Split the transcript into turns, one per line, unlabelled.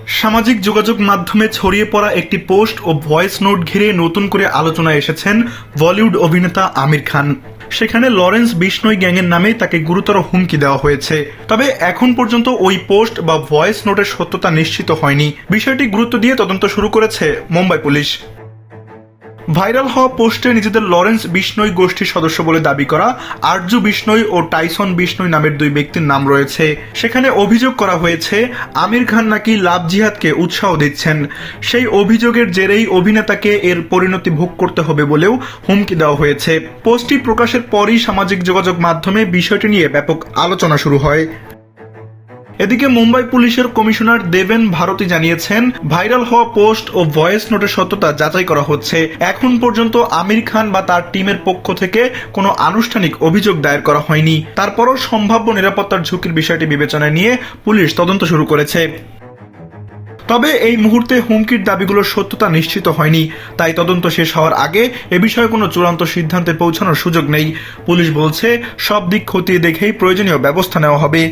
সামাজিক যোগাযোগ মাধ্যমে ছড়িয়ে পড়া একটি পোস্ট ও ভয়েস নোট ঘিরে নতুন করে আলোচনায় এসেছেন বলিউড অভিনেতা আমির খান। সেখানে লরেন্স বিশনয় গ্যাংয়ের নামে তাকে গুরুতর হুমকি দেওয়া হয়েছে। তবে এখন পর্যন্ত ওই পোস্ট বা ভয়েস নোটের সত্যতা নিশ্চিত হয়নি। বিষয়টি গুরুত্ব দিয়ে তদন্ত শুরু করেছে মুম্বাই পুলিশ। ভাইরাল হওয়া পোস্টে নিজেদের লরেন্স বিশনয় গোষ্ঠীর সদস্য বলে দাবি করা আরজু বিশনয় ও টাইসন বিশনয় নামের দুই ব্যক্তির নাম রয়েছে। সেখানে অভিযোগ করা হয়েছে আমির খান নাকি লাভ জিহাদকে উৎসাহ দিচ্ছেন। সেই অভিযোগের জেরেই অভিনেতাকে এর পরিণতি ভোগ করতে হবে বলেও হুমকি দেওয়া হয়েছে। পোস্টটি প্রকাশের পরই সামাজিক যোগাযোগ মাধ্যমে বিষয়টি নিয়ে ব্যাপক আলোচনা শুরু হয়। এদিকে মুম্বাই পুলিশের কমিশনার দেবেন ভারতী জানিয়েছেন, ভাইরাল হওয়া পোস্ট ও ভয়েস নোটের সত্যতা যাচাই করা হচ্ছে। এখন পর্যন্ত আমির খান বা তার টিমের পক্ষ থেকে কোনো আনুষ্ঠানিক অভিযোগ দায়ের করা হয়নি। তারপরও সম্ভাব্য নিরাপত্তার ঝুঁকির বিষয়টি বিবেচনায় নিয়ে পুলিশ তদন্ত শুরু করেছে। তবে এই মুহূর্তে হুমকির দাবিগুলোর সত্যতা নিশ্চিত হয়নি, তাই তদন্ত শেষ হওয়ার আগে এ বিষয়ে কোনো চূড়ান্ত সিদ্ধান্তে পৌঁছানোর সুযোগ নেই। পুলিশ বলছে, সব দিক খতিয়ে দেখেই প্রয়োজনীয় ব্যবস্থা নেওয়া হবে।